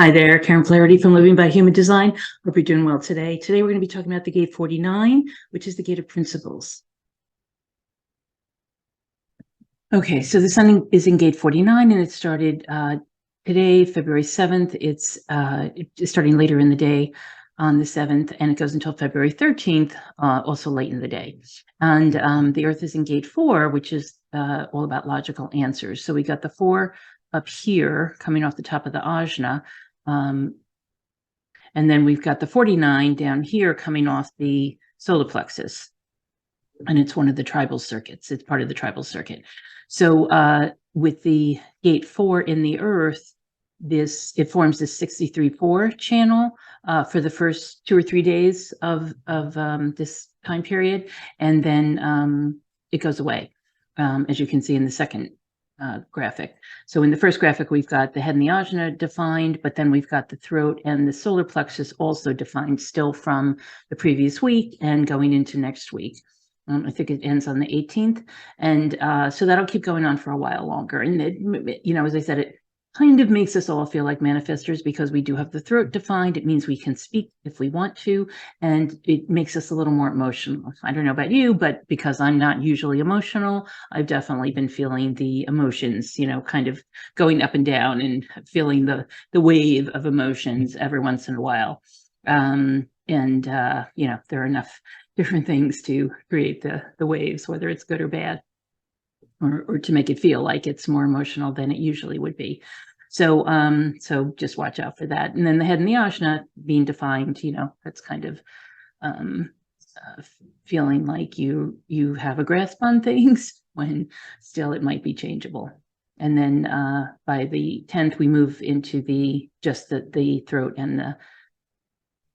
Hi there, Karen Flaherty from Living by Human Design. Hope you're doing well today. Today we're going to be talking about the gate 49, which is the gate of principles. Okay, so the sun is in gate 49 and it started today, February 7th. It's starting later in the day on the 7th, and it goes until February 13th, also late in the day. And the Earth is in gate 4, which is all about logical answers. So we got the 4 up here coming off the top of the ajna. And then we've got the 49 down here coming off the solar plexus. And it's one of the tribal circuits. It's part of the tribal circuit. So with the gate 4 in the Earth, it forms this 63-4 channel for the first 2 or 3 days of this time period. And then it goes away, as you can see in the second graphic. So in the first graphic, we've got the head and the ajna defined, but then we've got the throat and the solar plexus also defined still from the previous week and going into next week. I think it ends on the 18th. And so that'll keep going on for a while longer. And, as I said, it kind of makes us all feel like manifestors because we do have the throat defined. It means we can speak if we want to, and it makes us a little more emotional. I don't know about you, but because I'm not usually emotional, I've definitely been feeling the emotions, kind of going up and down and feeling the wave of emotions every once in a while. There are enough different things to create the waves, whether it's good or bad. Or to make it feel like it's more emotional than it usually would be. So just watch out for that. And then the head and the ajna being defined, that's kind of feeling like you have a grasp on things when still it might be changeable. And then by the 10th, we move into the throat and the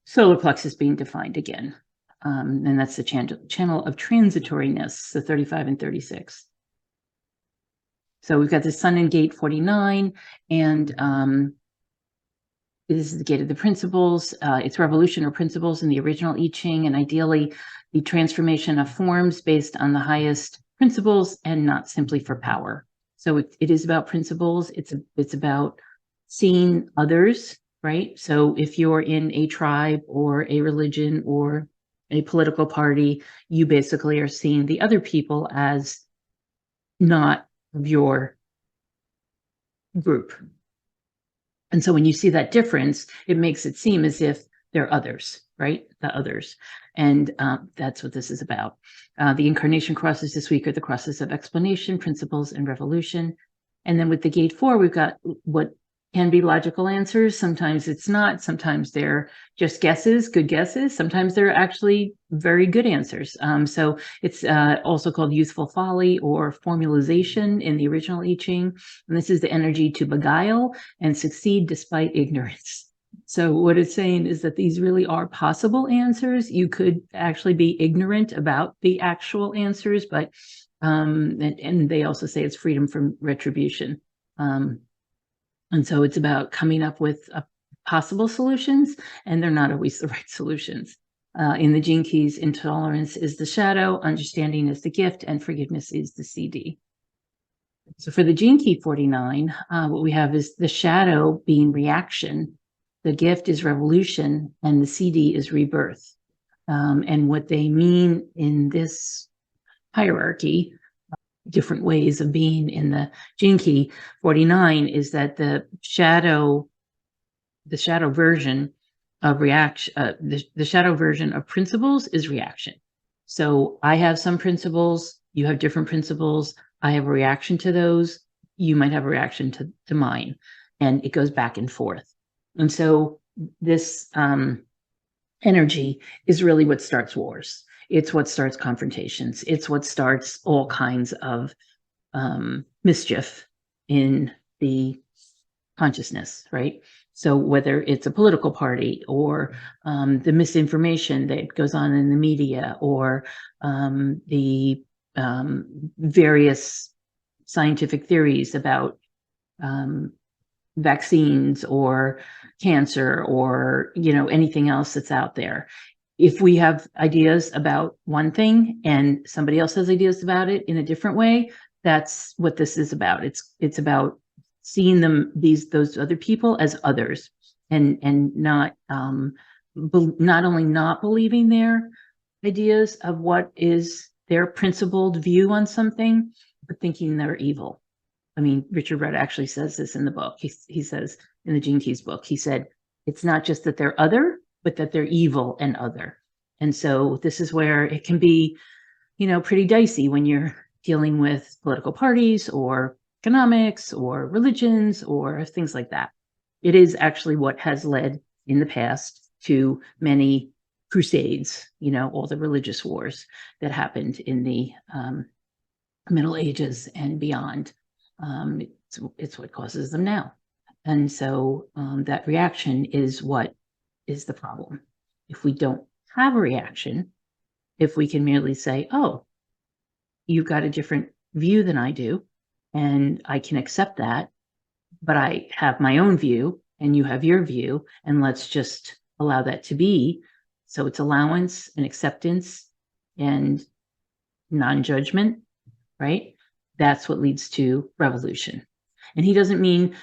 solar plexus being defined again. And that's the channel of transitoriness, the 35 and 36. So we've got the sun in gate 49, and this is the gate of the principles. It's revolution or principles in the original I Ching, and ideally the transformation of forms based on the highest principles and not simply for power. So it is about principles. It's about seeing others, right? So if you're in a tribe or a religion or a political party, you basically are seeing the other people as not of your group. And so when you see that difference, it makes it seem as if they're others, right? The others. And that's what this is about. The incarnation crosses this week are the crosses of explanation, principles, and revolution. And then with the gate 4, we've got what can be logical answers. Sometimes it's not. Sometimes they're just guesses, good guesses. Sometimes they're actually very good answers. So it's also called youthful folly or formalization in the original I Ching. And this is the energy to beguile and succeed despite ignorance. So what it's saying is that these really are possible answers. You could actually be ignorant about the actual answers, but and they also say it's freedom from retribution. And so it's about coming up with possible solutions, and they're not always the right solutions. In the Gene Keys, intolerance is the shadow, understanding is the gift, and forgiveness is the CD. So for the Gene Key 49, what we have is the shadow being reaction, the gift is revolution, and the CD is rebirth. And what they mean in this hierarchy, different ways of being in the Gene Key 49, is that the shadow version of reaction, the shadow version of principles is reaction. So I have some principles, you have different principles, I have a reaction to those, you might have a reaction to mine, and it goes back and forth. And so this energy is really what starts wars. It's what starts confrontations. It's what starts all kinds of mischief in the consciousness, right? So whether it's a political party or the misinformation that goes on in the media or the various scientific theories about vaccines or cancer or anything else that's out there. If we have ideas about one thing and somebody else has ideas about it in a different way, that's what this is about. It's about seeing those other people as others, and not only not believing their ideas of what is their principled view on something, but thinking they're evil. I mean, Richard Rudd actually says this in the book. He says in the Gene Keys book, he said, it's not just that they're other, but that they're evil and other. And so this is where it can be, pretty dicey when you're dealing with political parties or economics or religions or things like that. It is actually what has led in the past to many crusades, all the religious wars that happened in the Middle Ages and beyond. It's what causes them now. And so that reaction is what is the problem. If we don't have a reaction, if we can merely say, oh, you've got a different view than I do, and I can accept that, but I have my own view and you have your view, and let's just allow that to be. So it's allowance and acceptance and non-judgment, right? That's what leads to revolution. And he doesn't mean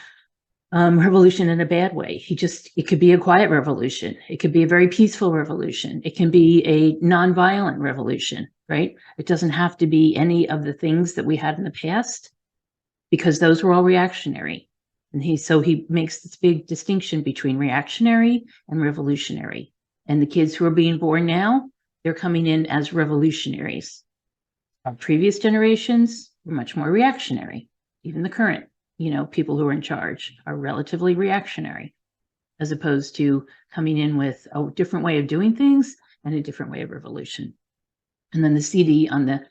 revolution in a bad way. It could be a quiet revolution. It could be a very peaceful revolution. It can be a nonviolent revolution, right? It doesn't have to be any of the things that we had in the past, because those were all reactionary. And he makes this big distinction between reactionary and revolutionary. And the kids who are being born now, they're coming in as revolutionaries. Our previous generations were much more reactionary. Even the current, people who are in charge are relatively reactionary, as opposed to coming in with a different way of doing things and a different way of revolution. And then the CD on the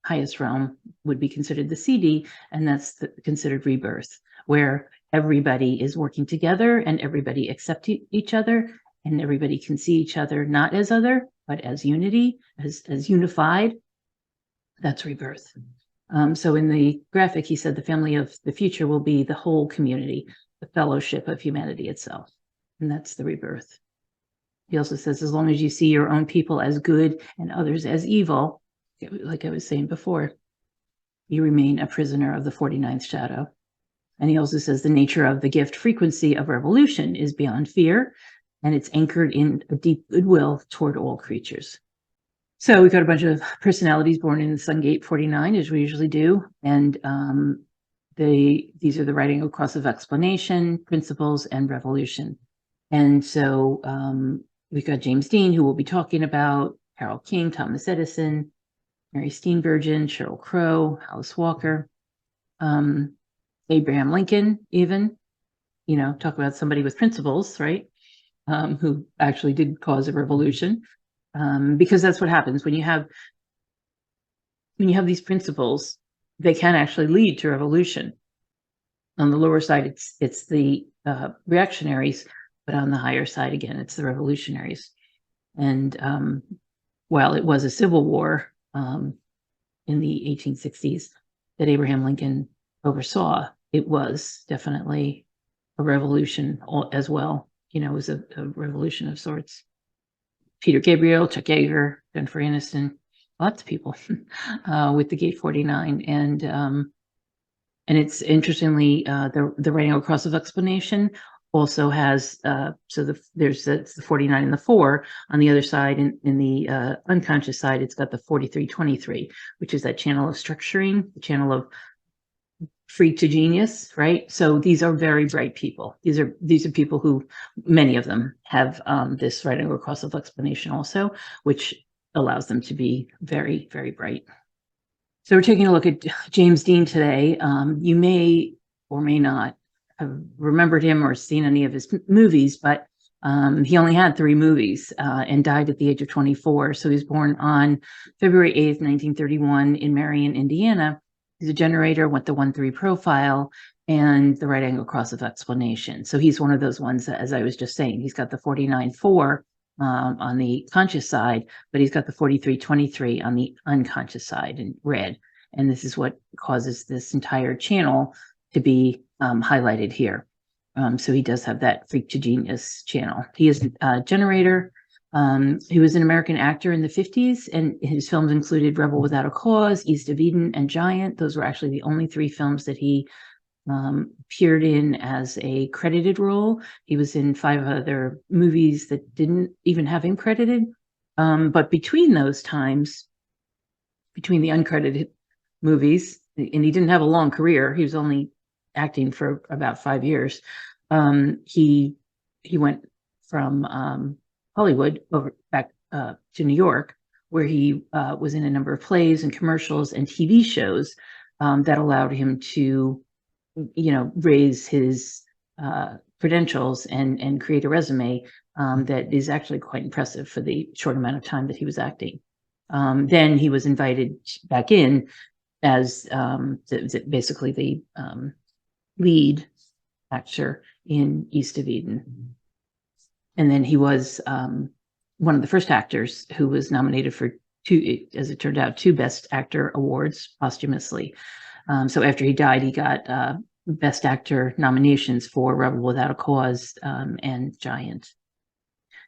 highest realm would be considered the CD, and that's considered rebirth, where everybody is working together and everybody accepts each other, and everybody can see each other not as other, but as unity, as unified. That's rebirth. So in the graphic, he said the family of the future will be the whole community, the fellowship of humanity itself. And that's the rebirth. He also says, as long as you see your own people as good and others as evil, like I was saying before, you remain a prisoner of the 49th shadow. And he also says the nature of the gift frequency of revolution is beyond fear, and it's anchored in a deep goodwill toward all creatures. So we've got a bunch of personalities born in the Sun Gate 49, as we usually do. And these are the right angle cross of explanation, principles, and revolution. And so we've got James Dean, who we'll be talking about, Harold King, Thomas Edison, Mary Steenburgen, Sheryl Crow, Alice Walker, Abraham Lincoln, even, talk about somebody with principles, right? Who actually did cause a revolution. Because that's what happens when you have these principles, they can actually lead to revolution. On the lower side, it's the reactionaries, but on the higher side, again, it's the revolutionaries. And while it was a civil war in the 1860s that Abraham Lincoln oversaw, it was definitely a revolution as well. It was a revolution of sorts. Peter Gabriel, Chuck Yeager, Jennifer Aniston, lots of people with the Gate 49. And it's interestingly, the right angle cross of explanation also has, there's the 49 and the 4 on the other side. In the unconscious side, it's got the 4323, which is that channel of structuring, the channel of freak to genius, right? So these are very bright people. These are people who, many of them have this right angle cross of explanation also, which allows them to be very, very bright. So we're taking a look at James Dean today. You may or may not have remembered him or seen any of his movies, but he only had 3 movies and died at the age of 24. So he was born on February 8th, 1931 in Marion, Indiana. He's a generator with the 1-3 profile and the right angle cross of explanation. So he's one of those ones that, as I was just saying, he's got the 49-4 on the conscious side, but he's got the 43-23 on the unconscious side in red. And this is what causes this entire channel to be highlighted here. So he does have that freak to genius channel. He is a generator. He was an American actor in the 50s, and his films included Rebel Without a Cause, East of Eden, and Giant. Those were actually the only 3 films that he appeared in as a credited role. He was in 5 other movies that didn't even have him credited. But between those times, between the uncredited movies, and he didn't have a long career. He was only acting for about 5 years. He went from Hollywood over back to New York, where he was in a number of plays and commercials and TV shows that allowed him to, raise his credentials and create a resume that is actually quite impressive for the short amount of time that he was acting. Then he was invited back in as basically the lead actor in East of Eden. And then he was one of the first actors who was nominated for 2, as it turned out, 2 Best Actor awards posthumously. So after he died, he got Best Actor nominations for Rebel Without a Cause and Giant.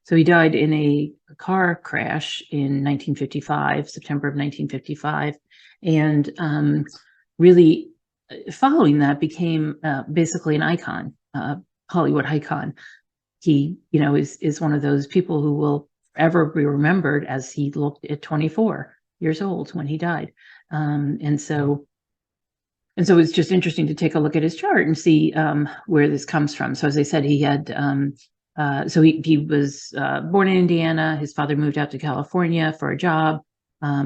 So he died in a car crash in 1955, September of 1955. And really following that became basically an icon, Hollywood icon. He, is one of those people who will forever be remembered as he looked at 24 years old when he died. And so it's just interesting to take a look at his chart and see where this comes from. So as I said, he had, so he was born in Indiana. His father moved out to California for a job.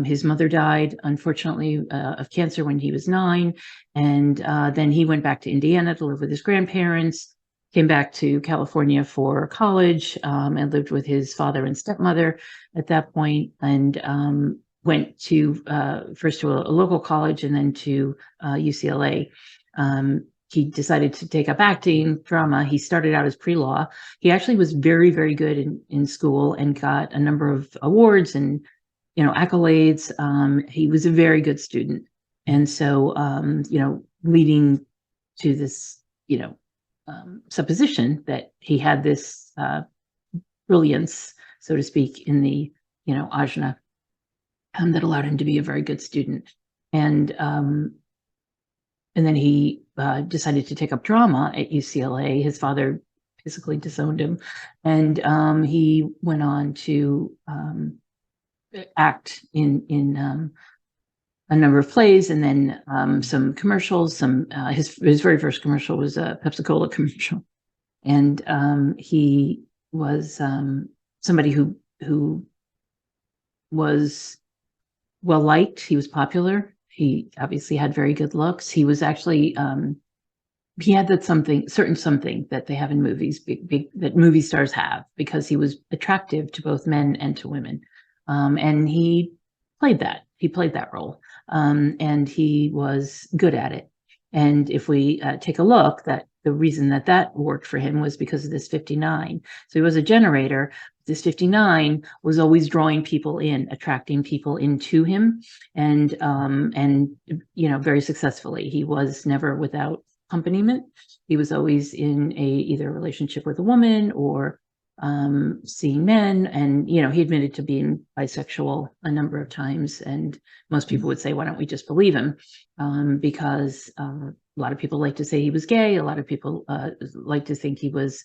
His mother died, unfortunately, of cancer when he was 9. And then he went back to Indiana to live with his grandparents, came back to California for college, and lived with his father and stepmother at that point, and went to first to a local college and then to UCLA. He decided to take up acting, drama. He started out as pre-law. He actually was very, very good in school and got a number of awards and accolades. He was a very good student. And so, leading to this, supposition that he had this brilliance, so to speak, in the, ajna, that allowed him to be a very good student. And then he decided to take up drama at UCLA. His father basically disowned him. And he went on to act in a number of plays, and then some commercials. His very first commercial was a Pepsi-Cola commercial, and he was somebody who was well liked. He was popular. He obviously had very good looks. He was actually he had that something that they have in movies, that movie stars have, because he was attractive to both men and to women. And he played that. He played that role, and he was good at it. And if we take a look, that the reason that worked for him was because of this 59. So he was a generator. This 59 was always drawing people in, attracting people into him, and very successfully. He was never without accompaniment. He was always in either a relationship with a woman or seeing men, and he admitted to being bisexual a number of times, and most people would say, why don't we just believe him, because a lot of people like to say he was gay. A lot of people like to think he was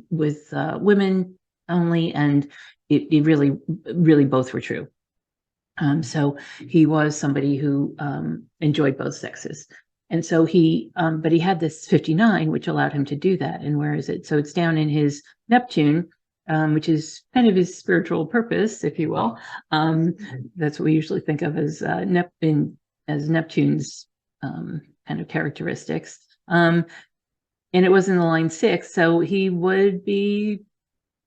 with women only, and it really both were true. So he was somebody who enjoyed both sexes. And so but he had this 59, which allowed him to do that. And where is it? So it's down in his Neptune, which is kind of his spiritual purpose, if you will. That's what we usually think of as Neptune's kind of characteristics. And it was in the line 6, so he would be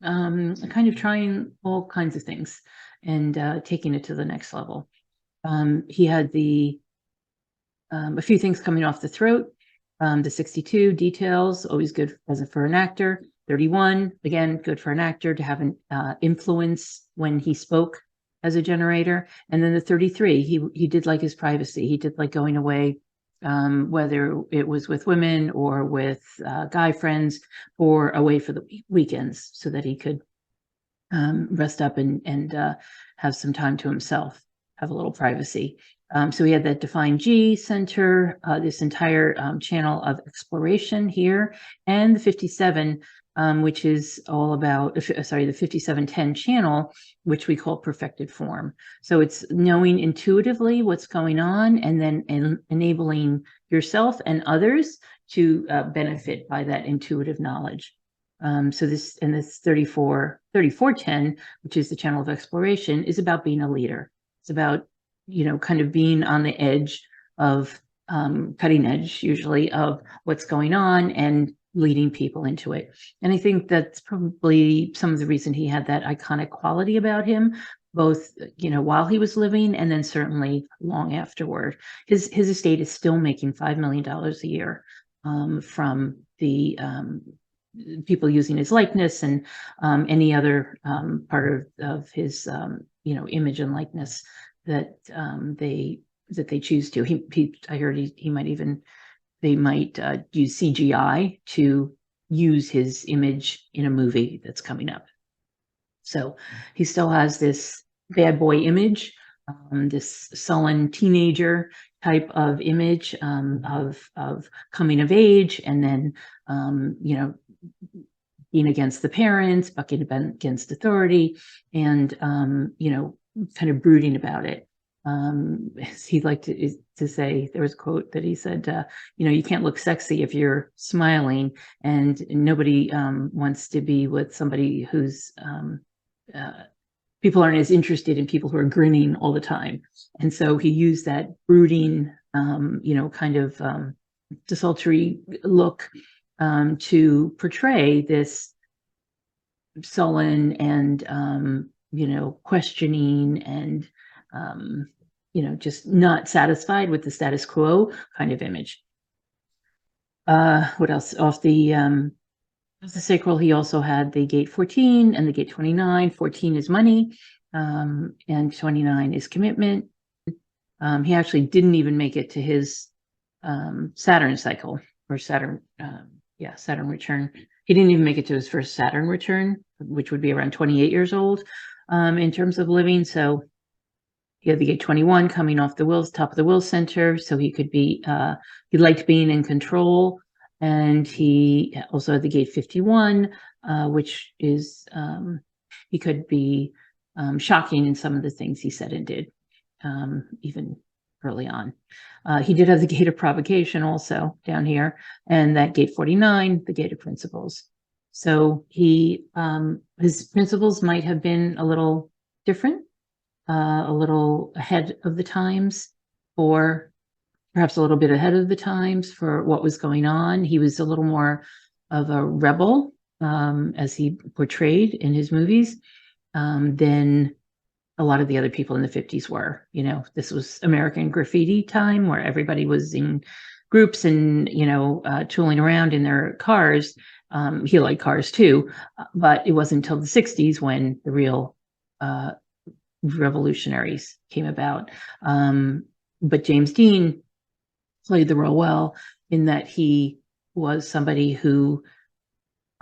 kind of trying all kinds of things and taking it to the next level. He had a few things coming off the throat. The 62 details, always good for an actor. 31, again, good for an actor to have an influence when he spoke as a generator. And then the 33, he did like his privacy. He did like going away, whether it was with women or with guy friends, or away for the weekends, so that he could rest up and have some time to himself, have a little privacy. So we had that Define G Center, this entire channel of exploration here, and the 57, which is all about, the 5710 channel, which we call perfected form. So it's knowing intuitively what's going on and then enabling yourself and others to benefit by that intuitive knowledge. So this 3410, which is the channel of exploration, is about being a leader. It's about kind of being on the edge of cutting edge, usually, of what's going on and leading people into it. And I think that's probably some of the reason he had that iconic quality about him, both, while he was living and then certainly long afterward. His estate is still making $5 million a year from the people using his likeness and any other part of his, image and likeness that they choose to. I heard they might use CGI to use his image in a movie that's coming up. So he still has this bad boy image, this sullen teenager type of image of coming of age, and then being against the parents, bucking against authority, and kind of brooding about it. He liked to say, there was a quote that he said, you can't look sexy if you're smiling, and nobody wants to be with somebody who's people aren't as interested in people who are grinning all the time. And so he used that brooding, kind of desultory look to portray this sullen and questioning and just not satisfied with the status quo kind of image. What else? Off the sacral, he also had the gate 14 and the gate 29. 14 is money, and 29 is commitment. He actually didn't even make it to his Saturn cycle, or Saturn return. He didn't even make it to his first Saturn return, which would be around 28 years old in terms of living. So he had the gate 21 coming off the top of the will center, so he could be, he liked being in control. And he also had the gate 51, which is, he could be shocking in some of the things he said and did, even early on. He did have the gate of provocation also down here, and that gate 49, the gate of principles. So his principles might have been a little different, a little ahead of the times, or perhaps a little bit ahead of the times for what was going on. He was a little more of a rebel, as he portrayed in his movies, than a lot of the other people in the 50s were. This was American graffiti time, where everybody was in groups and, tooling around in their cars. He liked cars too, but it wasn't until the 60s when the real revolutionaries came about. But James Dean played the role well, in that he was somebody who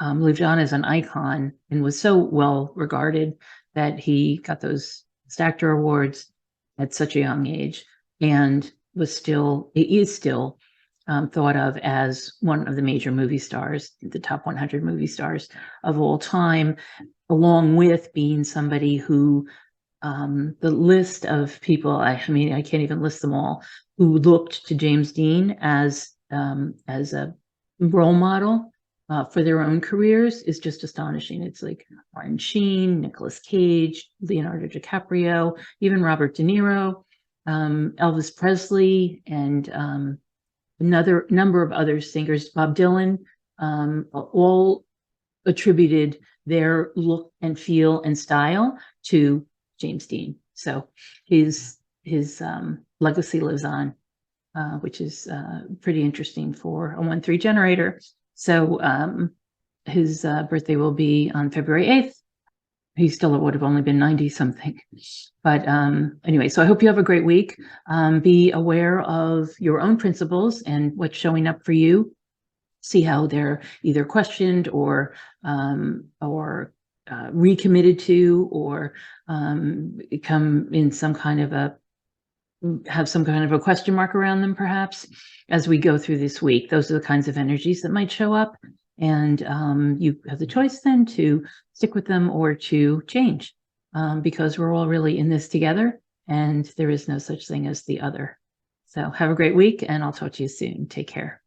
lived on as an icon and was so well regarded that he got those SAG awards at such a young age, and is still thought of as one of the major movie stars, the top 100 movie stars of all time, along with being somebody who, the list of people, I can't even list them all, who looked to James Dean as a role model for their own careers is just astonishing. It's like Martin Sheen, Nicolas Cage, Leonardo DiCaprio, even Robert De Niro, Elvis Presley, and another number of other singers, Bob Dylan, all attributed their look and feel and style to James Dean. So his legacy lives on, which is pretty interesting for a 1-3 generator. So his birthday will be on February 8th. He still would have only been 90 something. But anyway, so I hope you have a great week. Be aware of your own principles and what's showing up for you. See how they're either questioned or recommitted to, or become in some kind of a have some kind of a question mark around them, perhaps, as we go through this week. Those are the kinds of energies that might show up. And you have the choice then to stick with them or to change, because we're all really in this together, and there is no such thing as the other. So have a great week, and I'll talk to you soon. Take care.